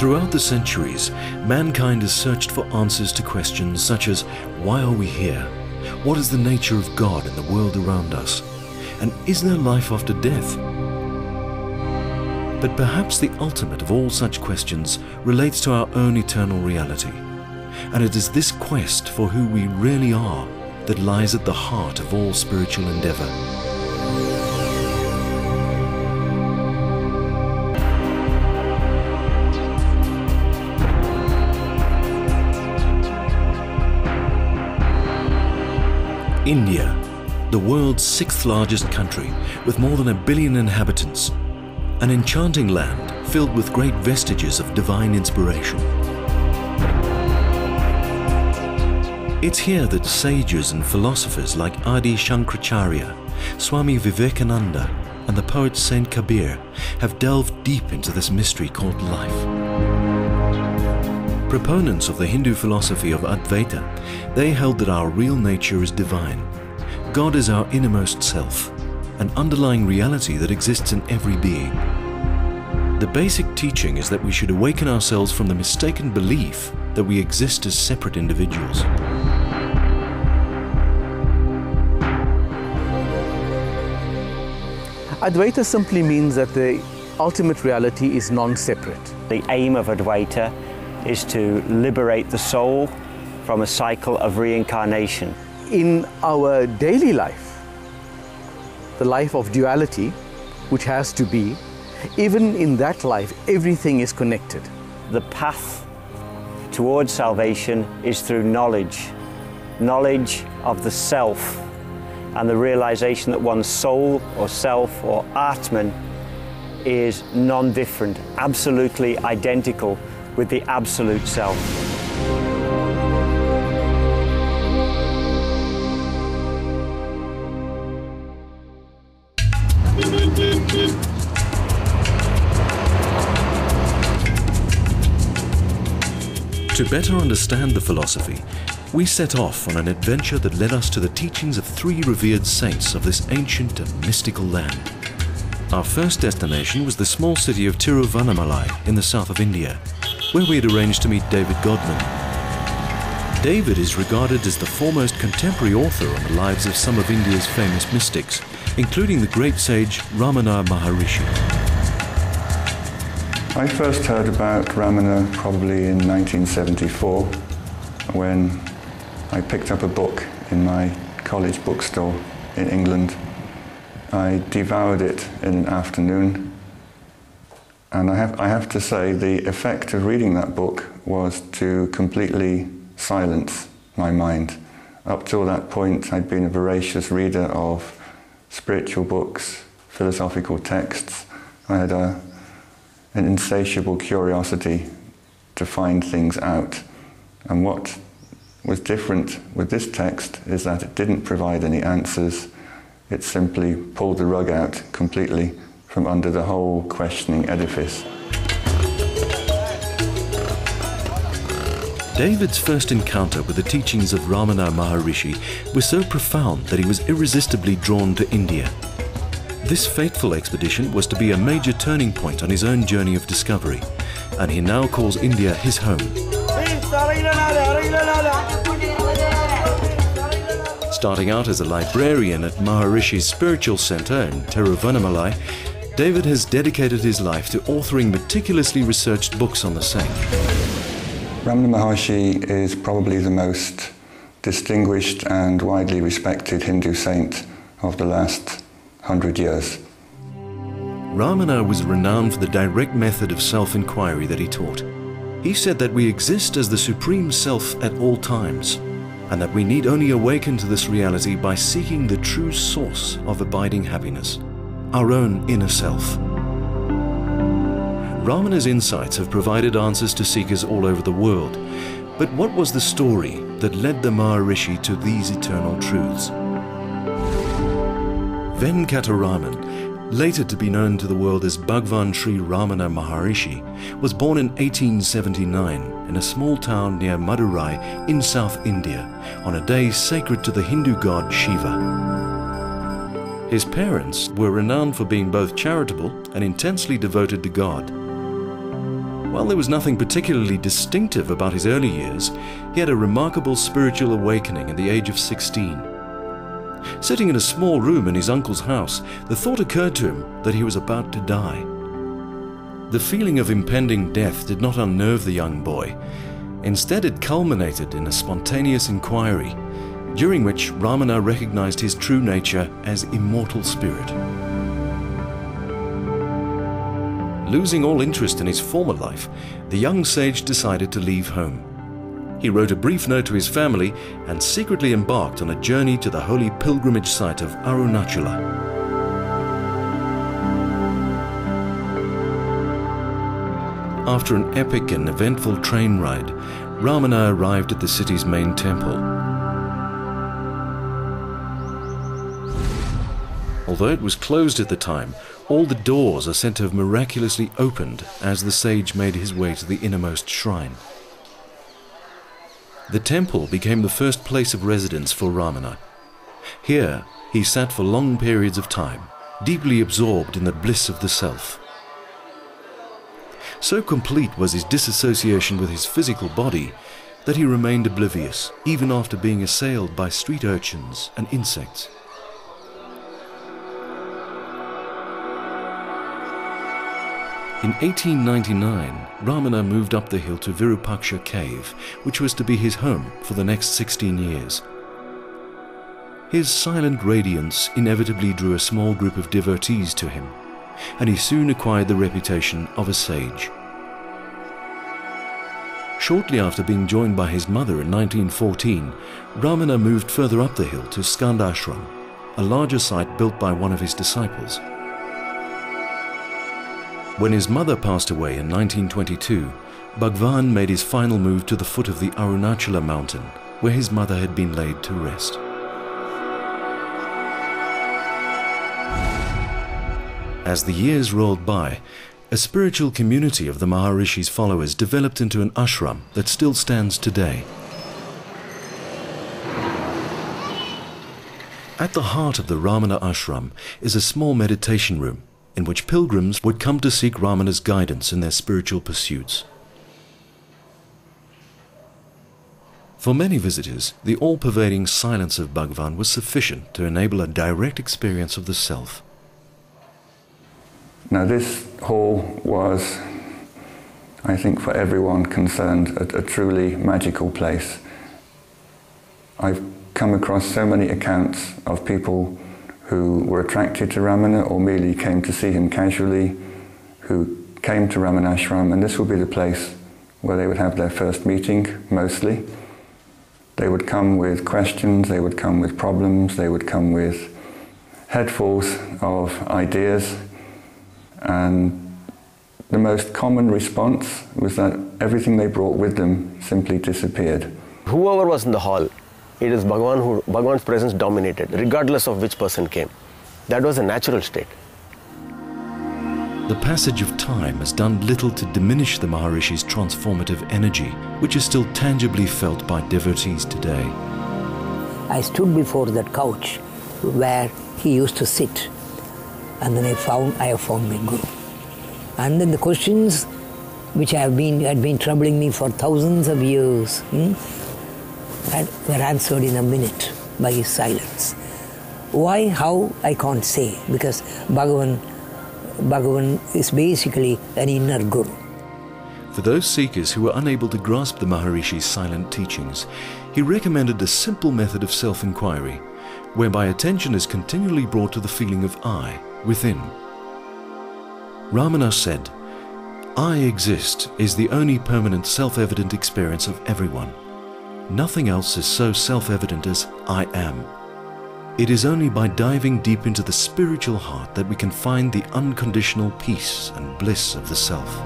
Throughout the centuries, mankind has searched for answers to questions such as, why are we here? What is the nature of God and the world around us? And is there life after death? But perhaps the ultimate of all such questions relates to our own eternal reality. And it is this quest for who we really are that lies at the heart of all spiritual endeavor. India, the world's 6th largest country with more than 1 billion inhabitants, an enchanting land filled with great vestiges of divine inspiration. It's here that sages and philosophers like Adi Shankaracharya, Swami Vivekananda and the poet Saint Kabir have delved deep into this mystery called life. Proponents of the Hindu philosophy of Advaita, they held that our real nature is divine. God is our innermost self, an underlying reality that exists in every being. The basic teaching is that we should awaken ourselves from the mistaken belief that we exist as separate individuals. Advaita simply means that the ultimate reality is non-separate. The aim of Advaita is to liberate the soul from a cycle of reincarnation. In our daily life, the life of duality, which has to be, even in that life, everything is connected. The path towards salvation is through knowledge. Knowledge of the self and the realization that one's soul or self or Atman is non-different, absolutely identical with the absolute self. To better understand the philosophy, we set off on an adventure that led us to the teachings of 3 revered saints of this ancient and mystical land. Our first destination was the small city of Tiruvannamalai in the south of India, where we had arranged to meet David Godman. David is regarded as the foremost contemporary author on the lives of some of India's famous mystics, including the great sage Ramana Maharishi. I first heard about Ramana probably in 1974 when I picked up a book in my college bookstore in England. I devoured it in an afternoon, and I have to say the effect of reading that book was to completely silence my mind. Up till that point I'd been a voracious reader of spiritual books, philosophical texts. I had an insatiable curiosity to find things out. And what was different with this text is that it didn't provide any answers. It simply pulled the rug out completely from under the whole questioning edifice. David's first encounter with the teachings of Ramana Maharishi was so profound that he was irresistibly drawn to India. This fateful expedition was to be a major turning point on his own journey of discovery, and he now calls India his home. Starting out as a librarian at Maharishi's spiritual center in Tiruvannamalai, David has dedicated his life to authoring meticulously researched books on the saint. Ramana Maharshi is probably the most distinguished and widely respected Hindu saint of the last 100 years. Ramana was renowned for the direct method of self-inquiry that he taught. He said that we exist as the supreme self at all times, and that we need only awaken to this reality by seeking the true source of abiding happiness, our own inner self. Ramana's insights have provided answers to seekers all over the world, but what was the story that led the Maharishi to these eternal truths? Venkataraman, later to be known to the world as Bhagwan Sri Ramana Maharishi, was born in 1879 in a small town near Madurai in South India on a day sacred to the Hindu god Shiva. His parents were renowned for being both charitable and intensely devoted to God. While there was nothing particularly distinctive about his early years, he had a remarkable spiritual awakening at the age of 16. Sitting in a small room in his uncle's house, the thought occurred to him that he was about to die. The feeling of impending death did not unnerve the young boy. Instead, it culminated in a spontaneous inquiry, during which Ramana recognized his true nature as immortal spirit. Losing all interest in his former life, the young sage decided to leave home. He wrote a brief note to his family and secretly embarked on a journey to the holy pilgrimage site of Arunachala. After an epic and eventful train ride, Ramana arrived at the city's main temple. Although it was closed at the time, all the doors are said to have miraculously opened as the sage made his way to the innermost shrine. The temple became the first place of residence for Ramana. Here, he sat for long periods of time, deeply absorbed in the bliss of the self. So complete was his disassociation with his physical body that he remained oblivious, even after being assailed by street urchins and insects. In 1899, Ramana moved up the hill to Virupaksha cave, which was to be his home for the next 16 years. His silent radiance inevitably drew a small group of devotees to him, and he soon acquired the reputation of a sage. Shortly after being joined by his mother in 1914, Ramana moved further up the hill to Skandashram, a larger site built by one of his disciples. When his mother passed away in 1922, Bhagwan made his final move to the foot of the Arunachala mountain, where his mother had been laid to rest. As the years rolled by, a spiritual community of the Maharishi's followers developed into an ashram that still stands today. At the heart of the Ramana ashram is a small meditation room, in which pilgrims would come to seek Ramana's guidance in their spiritual pursuits. For many visitors, the all-pervading silence of Bhagwan was sufficient to enable a direct experience of the self. Now this hall was, I think for everyone concerned, a truly magical place. I've come across so many accounts of people who were attracted to Ramana or merely came to see him casually, who came to Ramanashram, and this would be the place where they would have their first meeting, mostly. They would come with questions, they would come with problems, they would come with headfuls of ideas, and the most common response was that everything they brought with them simply disappeared. Whoever was in the hall, it is Bhagwan who Bhagwan's presence dominated, regardless of which person came. That was a natural state. The passage of time has done little to diminish the Maharishi's transformative energy, which is still tangibly felt by devotees today. I stood before that couch where he used to sit, and then I have found my Guru. And then the questions which had been troubling me for thousands of years, were answered in a minute by his silence. Why, how, I can't say, because Bhagavan is basically an inner Guru. For those seekers who were unable to grasp the Maharishi's silent teachings, he recommended a simple method of self-inquiry, whereby attention is continually brought to the feeling of I within. Ramana said, "I exist is the only permanent self-evident experience of everyone. Nothing else is so self-evident as I am. It is only by diving deep into the spiritual heart that we can find the unconditional peace and bliss of the self."